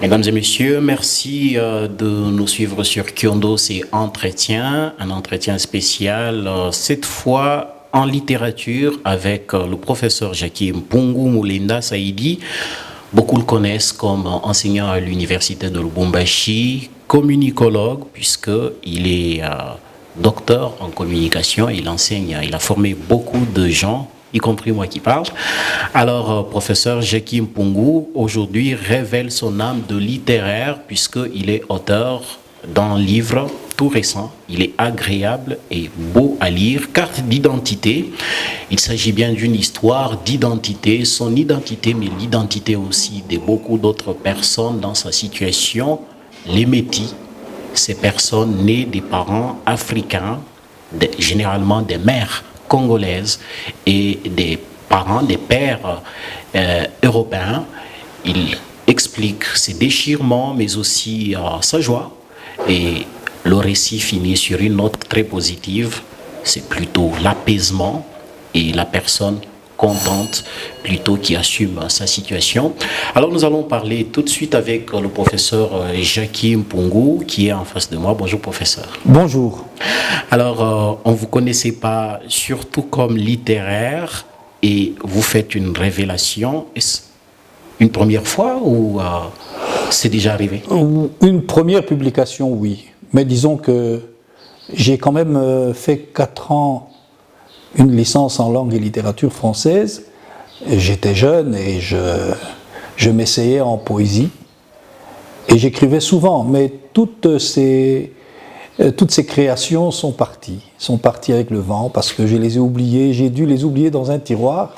Mesdames et messieurs, merci de nous suivre sur Kyondo, c'est Entretien, un entretien spécial, cette fois en littérature avec le professeur Jackie Mpungu Mulenda Saïdi. Beaucoup le connaissent comme enseignant à l'université de Lubumbashi, communicologue, puisqu'il est docteur en communication, il enseigne, il a formé beaucoup de gens, y compris moi qui parle. Alors, professeur Jackie Mpungu, aujourd'hui, révèle son âme de littéraire, puisqu'il est auteur d'un livre tout récent. Il est agréable et beau à lire, Carte d'identité. Il s'agit bien d'une histoire d'identité, son identité, mais l'identité aussi de beaucoup d'autres personnes dans sa situation, les métis, ces personnes nées des parents africains, généralement des mères congolaises et des parents, des pères européens. Il explique ses déchirements, mais aussi sa joie. Et le récit finit sur une note très positive. C'est plutôt l'apaisement et la personne contente plutôt qui assume sa situation. Alors nous allons parler tout de suite avec le professeur Jackie Mpungu qui est en face de moi. Bonjour professeur. Bonjour. Alors on ne vous connaissait pas surtout comme littéraire et vous faites une révélation. Est-ce une première fois ou c'est déjà arrivé? Une première publication, oui. Mais disons que j'ai quand même fait 4 ans une licence en langue et littérature française. J'étais jeune et je m'essayais en poésie. Et j'écrivais souvent, mais toutes ces créations sont parties avec le vent parce que je les ai oubliées. J'ai dû les oublier dans un tiroir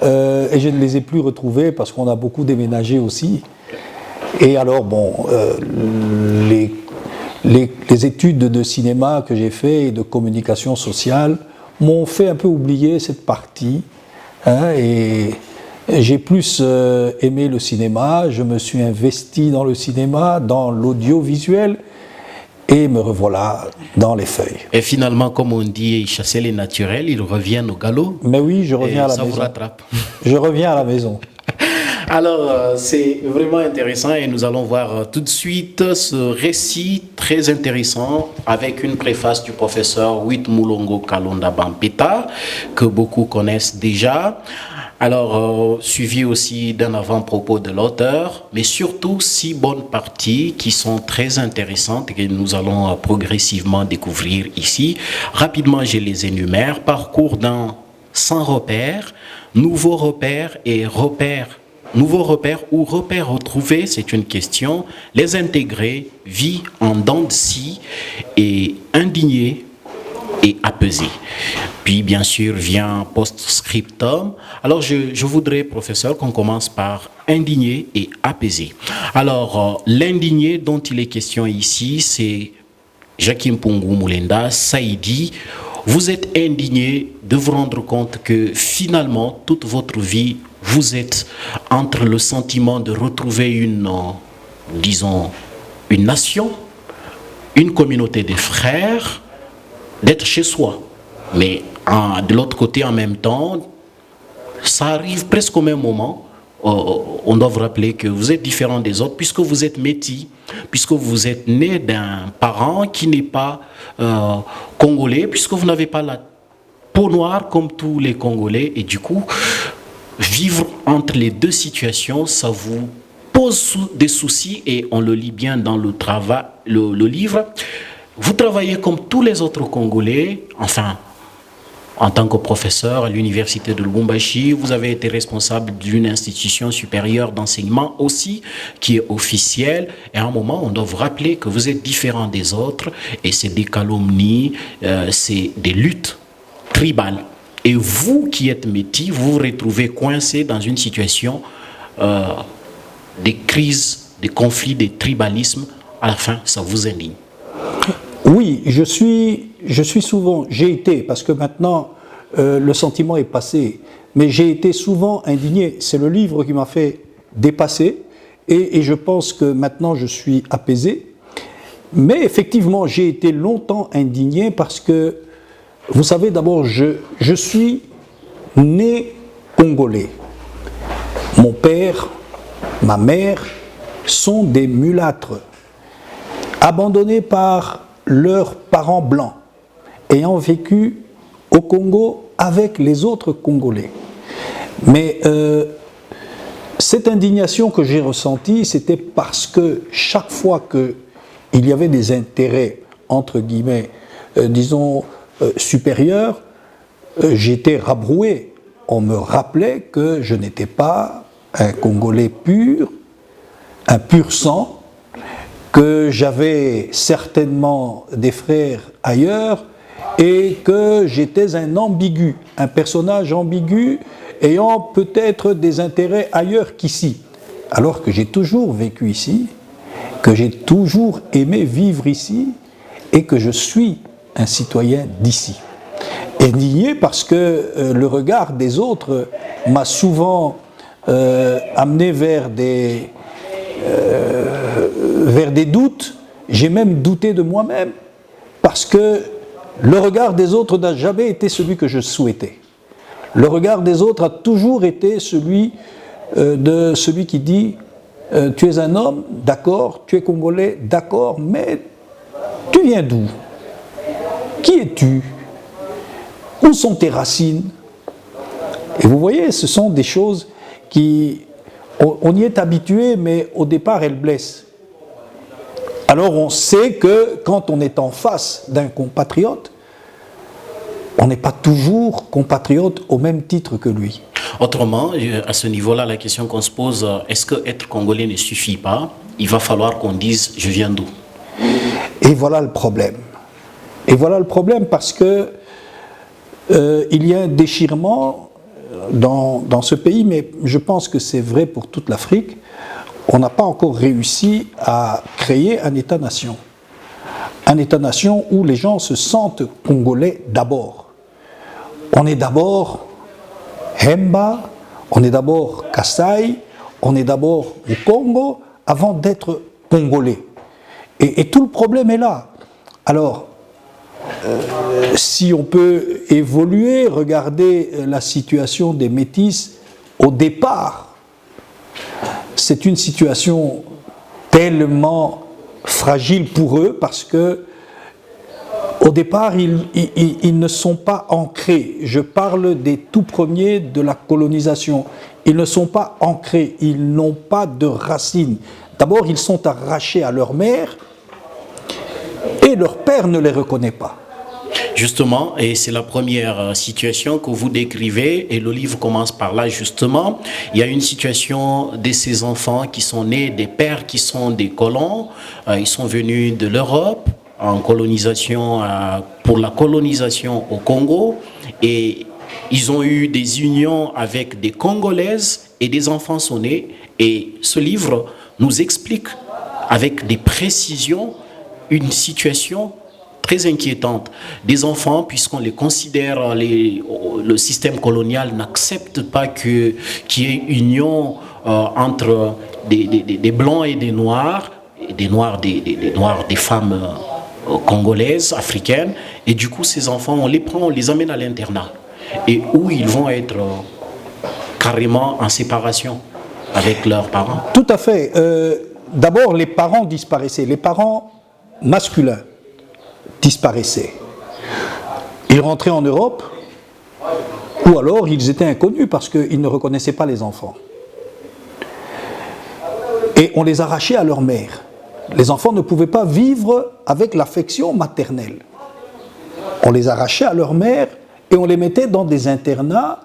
et je ne les ai plus retrouvées parce qu'on a beaucoup déménagé aussi. Et alors, bon, les études de cinéma que j'ai fait et de communication sociale m'ont fait un peu oublier cette partie. Et j'ai plus aimé le cinéma, je me suis investi dans le cinéma, dans l'audiovisuel, et me revoilà dans les feuilles. Et finalement, comme on dit, chasser les naturels, ils reviennent au galop. Mais oui, je reviens à la maison. Ça vous rattrape. Je reviens à la maison. Alors, c'est vraiment intéressant et nous allons voir tout de suite ce récit très intéressant avec une préface du professeur Witmulongo Kalonda Bampeta, que beaucoup connaissent déjà. Alors, suivi aussi d'un avant-propos de l'auteur, mais surtout 6 bonnes parties qui sont très intéressantes et que nous allons progressivement découvrir ici. Rapidement, je les énumère. Parcours d'un sans repère, nouveau repère et repère. Nouveaux repères ou repères retrouvés, c'est une question. Les intégrer, vie en dents de scie et indigné et apaisé. Puis bien sûr vient post-scriptum. Alors je voudrais, professeur, qu'on commence par indigné et apaisé. Alors l'indigné dont il est question ici, c'est Jackie Mpungu Mulenda Saïdi. Vous êtes indigné de vous rendre compte que finalement, toute votre vie, vous êtes entre le sentiment de retrouver une nation, une communauté de frères, d'être chez soi. Mais de l'autre côté, en même temps, ça arrive presque au même moment. On doit vous rappeler que vous êtes différent des autres puisque vous êtes métis, puisque vous êtes né d'un parent qui n'est pas congolais, puisque vous n'avez pas la peau noire comme tous les Congolais. Et du coup, vivre entre les deux situations, ça vous pose des soucis et on le lit bien dans le livre. Vous travaillez comme tous les autres Congolais, enfin, en tant que professeur à l'université de Lubumbashi, vous avez été responsable d'une institution supérieure d'enseignement aussi, qui est officielle. Et à un moment, on doit vous rappeler que vous êtes différent des autres. Et c'est des calomnies, c'est des luttes tribales. Et vous qui êtes métis, vous vous retrouvez coincé dans une situation des crises, des conflits, des tribalismes. À la fin, ça vous indigne. Oui, je suis souvent, j'ai été, parce que maintenant le sentiment est passé, mais j'ai été souvent indigné. C'est le livre qui m'a fait dépasser et je pense que maintenant je suis apaisé. Mais effectivement, j'ai été longtemps indigné parce que, vous savez, d'abord, je suis né congolais. Mon père, ma mère sont des mulâtres, abandonnés par leurs parents blancs, ayant vécu au Congo avec les autres Congolais. Mais cette indignation que j'ai ressentie, c'était parce que chaque fois qu'il y avait des intérêts, entre guillemets, disons, supérieurs, j'étais rabroué. On me rappelait que je n'étais pas un Congolais pur, un pur sang, que j'avais certainement des frères ailleurs et que j'étais un ambigu, un personnage ambigu ayant peut-être des intérêts ailleurs qu'ici. Alors que j'ai toujours vécu ici, que j'ai toujours aimé vivre ici et que je suis un citoyen d'ici. Indigné parce que le regard des autres m'a souvent amené vers des doutes. J'ai même douté de moi-même parce que le regard des autres n'a jamais été celui que je souhaitais. Le regard des autres a toujours été celui de celui qui dit tu es un homme, d'accord, tu es congolais, d'accord, mais tu viens d'où? Qui es-tu? Où sont tes racines? Et vous voyez, ce sont des choses qui, on y est habitué, mais au départ, elles blessent. Alors on sait que quand on est en face d'un compatriote, on n'est pas toujours compatriote au même titre que lui. Autrement, à ce niveau-là, la question qu'on se pose, est-ce que être congolais ne suffit pas? Il va falloir qu'on dise « je viens d'où ». Et voilà le problème. Et voilà le problème parce que il y a un déchirement dans ce pays, mais je pense que c'est vrai pour toute l'Afrique. On n'a pas encore réussi à créer un État-nation. Un État-nation où les gens se sentent congolais d'abord. On est d'abord Hemba, on est d'abord Kasaï, on est d'abord au Congo avant d'être congolais. Et tout le problème est là. Alors, si on peut évoluer, regarder la situation des métis au départ, c'est une situation tellement fragile pour eux parce que au départ, ils ne sont pas ancrés. Je parle des tout premiers de la colonisation. Ils ne sont pas ancrés, ils n'ont pas de racines. D'abord, ils sont arrachés à leur mère et leur père ne les reconnaît pas. Justement, et c'est la première situation que vous décrivez, et le livre commence par là justement. Il y a une situation de ces enfants qui sont nés des pères qui sont des colons. Ils sont venus de l'Europe en colonisation, pour la colonisation au Congo, et ils ont eu des unions avec des Congolaises et des enfants sont nés. Et ce livre nous explique avec des précisions une situation très inquiétante. Des enfants, puisqu'on les considère, le système colonial n'accepte pas qu'il y ait union entre des blancs et des noirs, des femmes congolaises, africaines, et du coup ces enfants, on les prend, on les amène à l'internat, et où ils vont être carrément en séparation avec leurs parents. Tout à fait. D'abord, les parents disparaissaient, les parents masculins disparaissaient. Ils rentraient en Europe, ou alors ils étaient inconnus parce qu'ils ne reconnaissaient pas les enfants. Et on les arrachait à leur mère. Les enfants ne pouvaient pas vivre avec l'affection maternelle. On les arrachait à leur mère et on les mettait dans des internats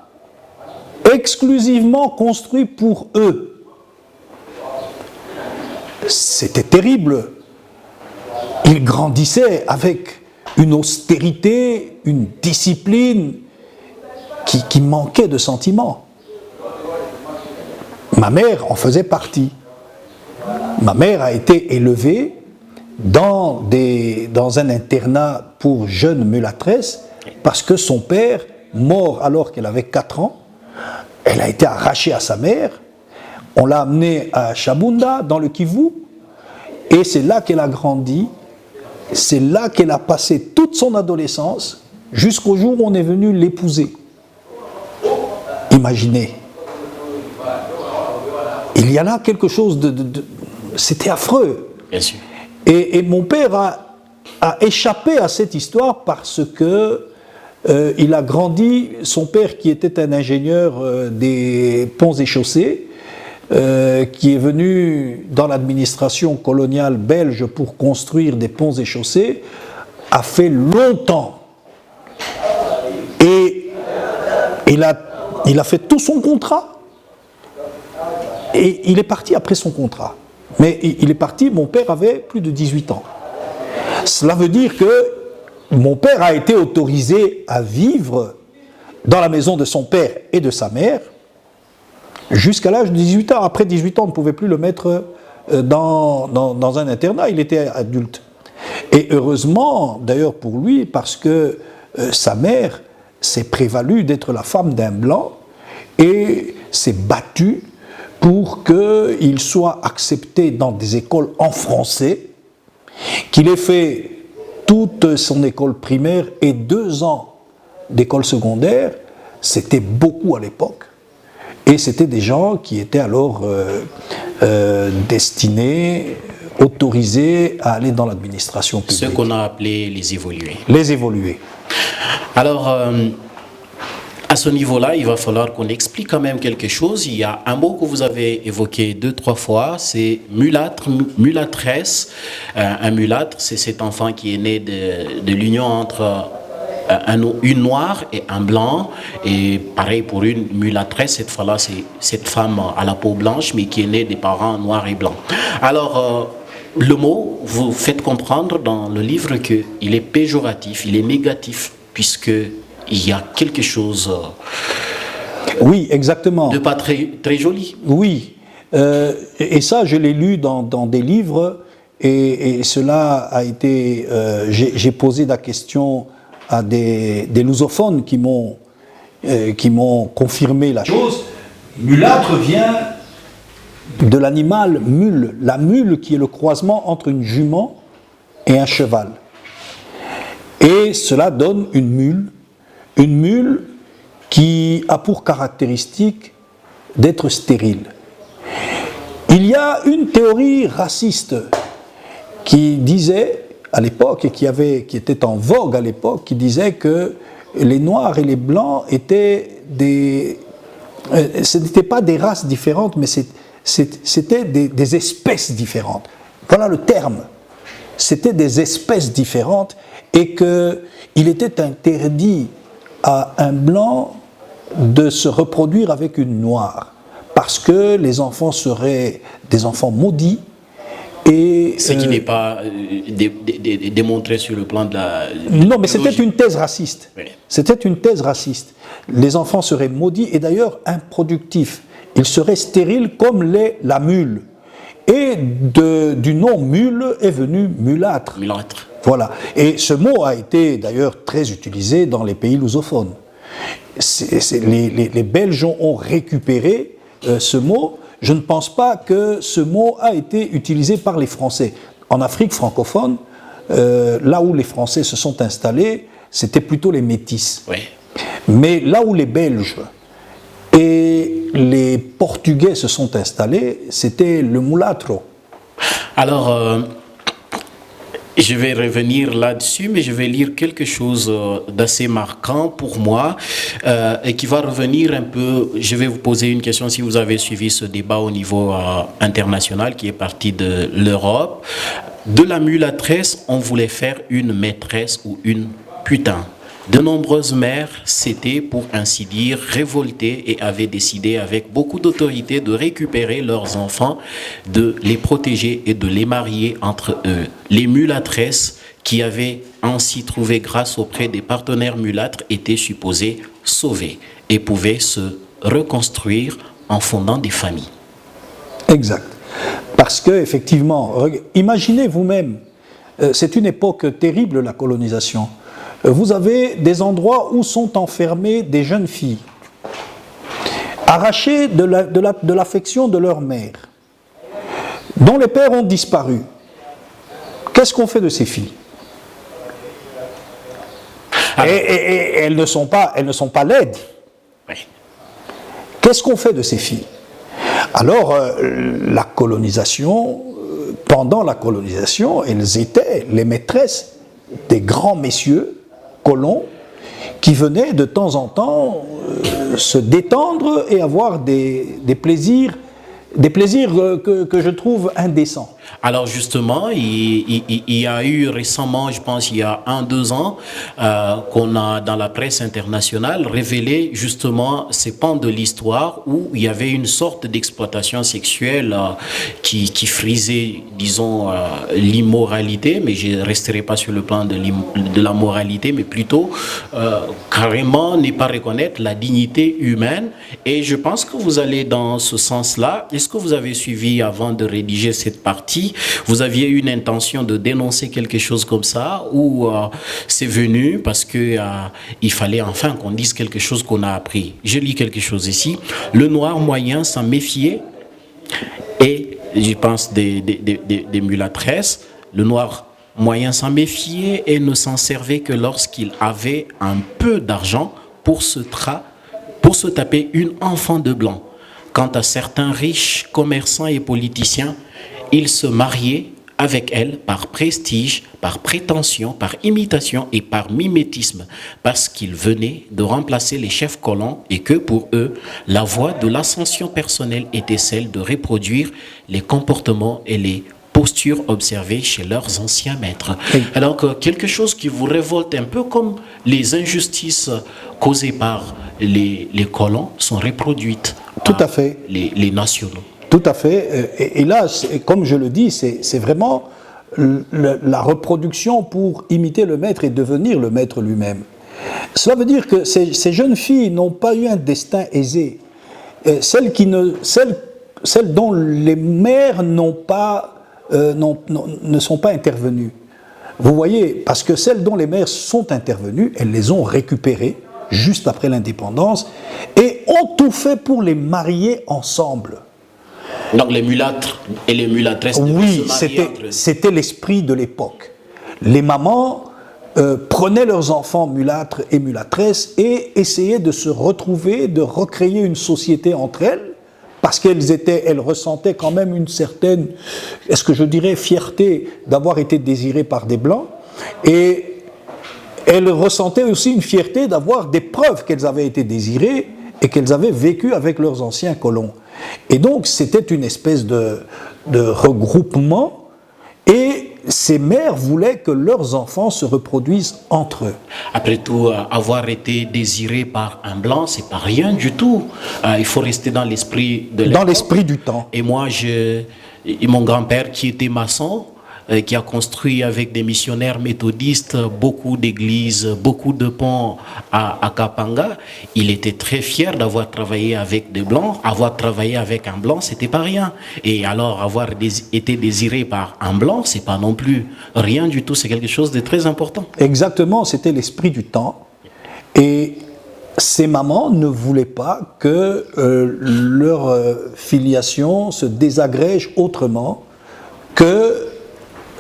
exclusivement construits pour eux. C'était terrible. Ils grandissaient avec une austérité, une discipline qui manquait de sentiments. Ma mère en faisait partie. Ma mère a été élevée dans un internat pour jeunes mulâtresses parce que son père, mort alors qu'elle avait 4 ans, elle a été arrachée à sa mère. On l'a amenée à Chabunda, dans le Kivu, et c'est là qu'elle a grandi. C'est là qu'elle a passé toute son adolescence jusqu'au jour où on est venu l'épouser. Imaginez. Il y a là quelque chose c'était affreux. Bien sûr. Et mon père a échappé à cette histoire parce que il a grandi, son père qui était un ingénieur des ponts et chaussées, qui est venu dans l'administration coloniale belge pour construire des ponts et chaussées, a fait longtemps. Et il a fait tout son contrat. Et il est parti après son contrat. Mais il est parti, mon père avait plus de 18 ans. Cela veut dire que mon père a été autorisé à vivre dans la maison de son père et de sa mère jusqu'à l'âge de 18 ans. Après 18 ans, on ne pouvait plus le mettre dans un internat, il était adulte. Et heureusement, d'ailleurs pour lui, parce que sa mère s'est prévalue d'être la femme d'un blanc et s'est battue pour qu'il soit accepté dans des écoles en français, qu'il ait fait toute son école primaire et 2 ans d'école secondaire. C'était beaucoup à l'époque. Et c'était des gens qui étaient alors destinés, autorisés à aller dans l'administration publique. Ce qu'on a appelé les évolués. Les évolués. Alors, à ce niveau-là, il va falloir qu'on explique quand même quelque chose. Il y a un mot que vous avez évoqué 2-3 fois, c'est mulâtre, mulâtresse. Un mulâtre, c'est cet enfant qui est né de l'union entre une noire et un blanc. Et pareil pour une mulâtresse, cette fois-là, c'est cette femme à la peau blanche, mais qui est née des parents noirs et blancs. Alors, le mot, vous faites comprendre dans le livre qu'il est péjoratif, il est négatif, puisque il y a quelque chose oui, exactement. de pas très, très joli. Oui, et ça je l'ai lu dans des livres et cela a été... j'ai posé la question à des lusophones qui m'ont confirmé la chose. Mulâtre vient de l'animal mule, la mule qui est le croisement entre une jument et un cheval. Et cela donne une mule qui a pour caractéristique d'être stérile. Il y a une théorie raciste qui disait à l'époque, et qui était en vogue à l'époque, qui disait que les Noirs et les Blancs étaient ce n'étaient pas des races différentes, mais c'était des espèces différentes. Voilà le terme. C'était des espèces différentes et qu'il était interdit à un blanc de se reproduire avec une noire parce que les enfants seraient des enfants maudits. Et, ce qui n'est pas démontré sur le plan de la... Non, mais c'était une thèse raciste. Oui. C'était une thèse raciste. Les enfants seraient maudits et d'ailleurs improductifs. Ils seraient stériles comme la mule. Et du nom mule est venu mulâtre. Mulâtre. Voilà. Et ce mot a été d'ailleurs très utilisé dans les pays lusophones. Les Belges ont récupéré ce mot. Je ne pense pas que ce mot a été utilisé par les Français. En Afrique francophone, là où les Français se sont installés, c'était plutôt les métis. Oui. Mais là où les Belges et les Portugais se sont installés, c'était le mulâtro. Alors, je vais revenir là-dessus, mais je vais lire quelque chose d'assez marquant pour moi et qui va revenir un peu. Je vais vous poser une question si vous avez suivi ce débat au niveau international qui est parti de l'Europe. De la mulâtresse, on voulait faire une maîtresse ou une putain. De nombreuses mères s'étaient, pour ainsi dire, révoltées et avaient décidé avec beaucoup d'autorité de récupérer leurs enfants, de les protéger et de les marier entre eux. Les mulâtresses qui avaient ainsi trouvé grâce auprès des partenaires mulâtres étaient supposées sauvées et pouvaient se reconstruire en fondant des familles. Exact. Parce que, effectivement, imaginez vous-même, c'est une époque terrible, la colonisation. Vous avez des endroits où sont enfermées des jeunes filles, arrachées de l'affection de leur mère, dont les pères ont disparu. Qu'est-ce qu'on fait de ces filles ? Et elles ne sont pas laides. Oui. Qu'est-ce qu'on fait de ces filles ? Alors, la colonisation pendant la colonisation, elles étaient les maîtresses des grands messieurs colons qui venaient de temps en temps se détendre et avoir des plaisirs que je trouve indécents. Alors justement, il y a eu récemment, je pense il y a 1-2 ans, qu'on a dans la presse internationale révélé justement ces pans de l'histoire où il y avait une sorte d'exploitation sexuelle qui frisait, disons, l'immoralité, mais je ne resterai pas sur le plan de la moralité, mais plutôt carrément ne pas reconnaître la dignité humaine. Et je pense que vous allez dans ce sens-là. Est-ce que vous avez suivi avant de rédiger cette partie? Vous aviez une intention de dénoncer quelque chose comme ça ou c'est venu parce que il fallait enfin qu'on dise quelque chose qu'on a appris? Je lis quelque chose ici. Le noir moyen s'en méfiait et je pense des mulâtresses. Le noir moyen s'en méfiait et ne s'en servait que lorsqu'il avait un peu d'argent pour se taper une enfant de blanc. Quant à certains riches commerçants et politiciens, ils se mariaient avec elle par prestige, par prétention, par imitation et par mimétisme, parce qu'ils venaient de remplacer les chefs colons et que pour eux, la voie de l'ascension personnelle était celle de reproduire les comportements et les postures observées chez leurs anciens maîtres. Alors que quelque chose qui vous révolte un peu comme les injustices causées par les colons sont reproduites. Tout à fait. Les nationaux. Tout à fait. Et là, comme je le dis, c'est vraiment la reproduction pour imiter le maître et devenir le maître lui-même. Cela veut dire que ces jeunes filles n'ont pas eu un destin aisé. Celles dont les mères ne sont pas intervenues. Vous voyez, parce que celles dont les mères sont intervenues, elles les ont récupérées juste après l'indépendance et ont tout fait pour les marier ensemble. Donc les mulâtres et les mulâtresses oui, c'était l'esprit de l'époque. Les mamans prenaient leurs enfants mulâtres et mulâtresses et essayaient de se retrouver, de recréer une société entre elles, parce qu'elles ressentaient quand même une certaine, est-ce que je dirais, fierté d'avoir été désirées par des Blancs, et elles ressentaient aussi une fierté d'avoir des preuves qu'elles avaient été désirées et qu'elles avaient vécu avec leurs anciens colons. Et donc c'était une espèce de regroupement, et ces mères voulaient que leurs enfants se reproduisent entre eux. Après tout, avoir été désiré par un blanc, c'est pas rien du tout. Il faut rester dans l'esprit de l'époque. Dans l'esprit du temps. Et moi, mon grand-père qui était maçon, qui a construit avec des missionnaires méthodistes beaucoup d'églises, beaucoup de ponts à Kapanga. Il était très fier d'avoir travaillé avec des Blancs. Avoir travaillé avec un Blanc, c'était pas rien. Et alors, avoir été désiré par un Blanc, c'est pas non plus rien du tout. C'est quelque chose de très important. Exactement, c'était l'esprit du temps. Et ces mamans ne voulaient pas que leur filiation se désagrège autrement que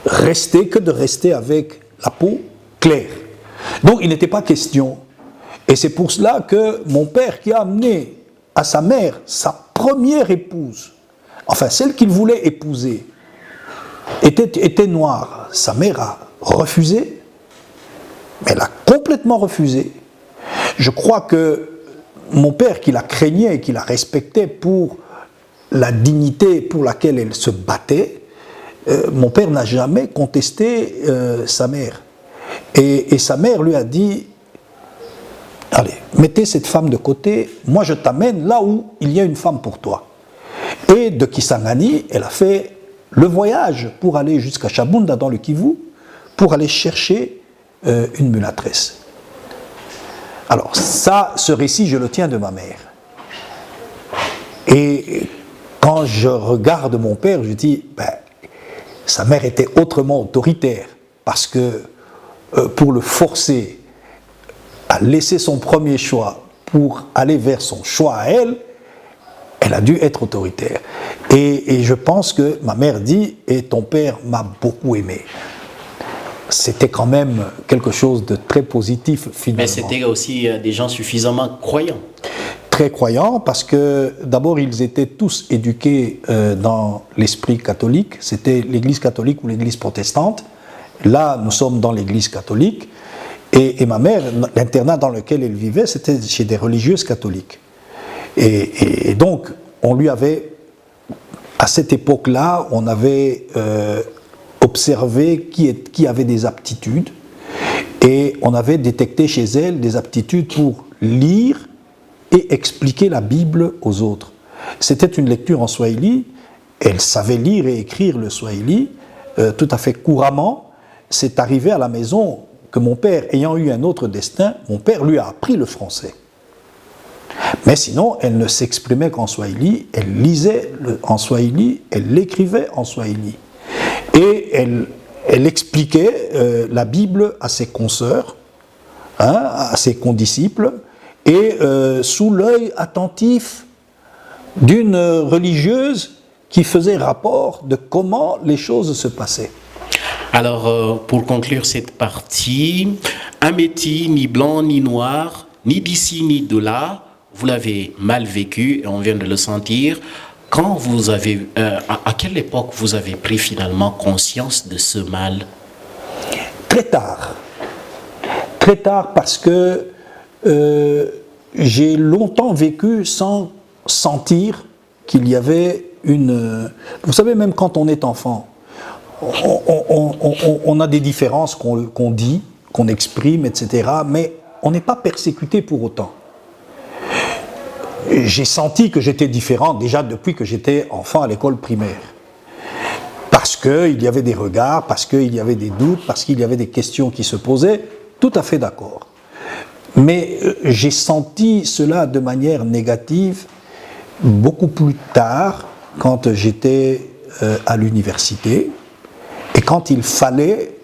de rester avec la peau claire. Donc il n'était pas question. Et c'est pour cela que mon père, qui a amené à sa mère sa première épouse, enfin celle qu'il voulait épouser, était noire. Sa mère a refusé, elle a complètement refusé. Je crois que mon père, qui la craignait et qui la respectait pour la dignité pour laquelle elle se battait, mon père n'a jamais contesté sa mère. Et sa mère lui a dit, allez, mettez cette femme de côté, moi je t'amène là où il y a une femme pour toi. Et de Kisangani, elle a fait le voyage pour aller jusqu'à Chabunda dans le Kivu, pour aller chercher une mulâtresse. Alors ça, ce récit, je le tiens de ma mère. Et quand je regarde mon père, je dis, sa mère était autrement autoritaire, parce que pour le forcer à laisser son premier choix pour aller vers son choix à elle, elle a dû être autoritaire. Et je pense que ma mère dit, et ton père m'a beaucoup aimé. C'était quand même quelque chose de très positif finalement. Mais c'était aussi des gens suffisamment croyants. très croyants parce que d'abord ils étaient tous éduqués dans l'esprit catholique, c'était l'église catholique ou l'église protestante. Là, nous sommes dans l'église catholique et ma mère, l'internat dans lequel elle vivait, c'était chez des religieuses catholiques. Et donc, on lui avait, à cette époque-là, on avait observé qui avait des aptitudes et on avait détecté chez elle des aptitudes pour lire et expliquer la Bible aux autres. C'était une lecture en swahili, elle savait lire et écrire le swahili tout à fait couramment. C'est arrivé à la maison que mon père, ayant eu un autre destin, mon père lui a appris le français. Mais sinon, elle ne s'exprimait qu'en swahili, elle lisait en swahili, elle l'écrivait en swahili. Et elle expliquait la Bible à ses consoeurs, à ses condisciples, et sous l'œil attentif d'une religieuse qui faisait rapport de comment les choses se passaient. Alors, pour conclure cette partie, un métis ni blanc ni noir, ni d'ici ni de là, vous l'avez mal vécu et on vient de le sentir. Quand vous avez, à quelle époque vous avez pris finalement conscience de ce mal? Très tard. Très tard parce que j'ai longtemps vécu sans sentir qu'il y avait une... Vous savez, même quand on est enfant, on a des différences qu'on dit, qu'on exprime, etc. Mais on n'est pas persécuté pour autant. J'ai senti que j'étais différent déjà depuis que j'étais enfant à l'école primaire. Parce qu'il y avait des regards, parce qu'il y avait des doutes, parce qu'il y avait des questions qui se posaient, tout à fait d'accord. Mais j'ai senti cela de manière négative beaucoup plus tard, quand j'étais à l'université, et quand il fallait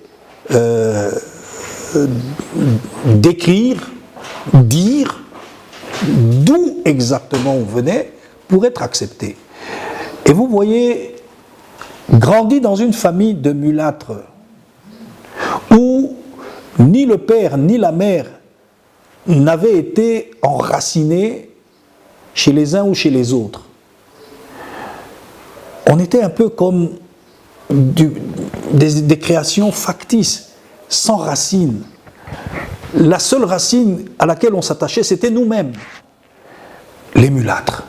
décrire, dire d'où exactement on venait pour être accepté. Et vous voyez, grandi dans une famille de mulâtres, où ni le père ni la mère n'avaient été enracinés chez les uns ou chez les autres. On était un peu comme des créations factices, sans racines. La seule racine à laquelle on s'attachait, c'était nous-mêmes, les mulâtres.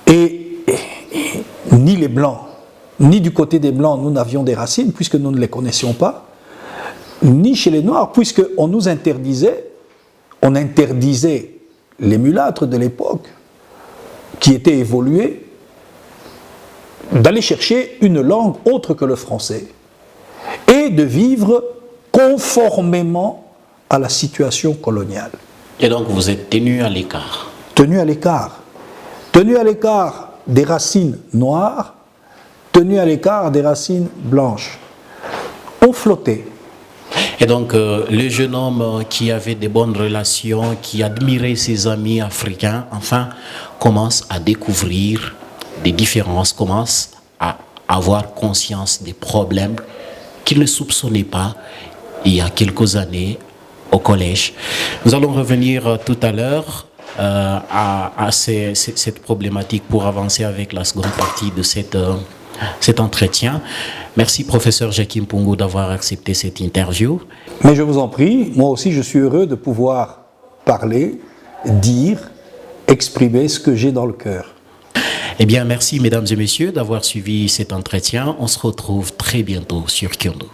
Et ni les Blancs, ni du côté des Blancs, nous n'avions des racines, puisque nous ne les connaissions pas, ni chez les Noirs, puisqu'on nous interdisait, on interdisait les mulâtres de l'époque, qui étaient évolués, d'aller chercher une langue autre que le français, et de vivre conformément à la situation coloniale. Et donc vous êtes tenu à l'écart. Tenu à l'écart. Tenu à l'écart des racines noires, tenu à l'écart des racines blanches. On flottait. Et donc le jeune homme qui avait des bonnes relations, qui admirait ses amis africains, enfin, commence à découvrir des différences, commence à avoir conscience des problèmes qu'il ne soupçonnait pas il y a quelques années au collège. Nous allons revenir tout à l'heure à cette problématique pour avancer avec la seconde partie de cet entretien. Merci professeur Jackie Mpungu d'avoir accepté cette interview. Mais je vous en prie, moi aussi je suis heureux de pouvoir parler, dire, exprimer ce que j'ai dans le cœur. Eh bien, merci mesdames et messieurs d'avoir suivi cet entretien. On se retrouve très bientôt sur Kyondo.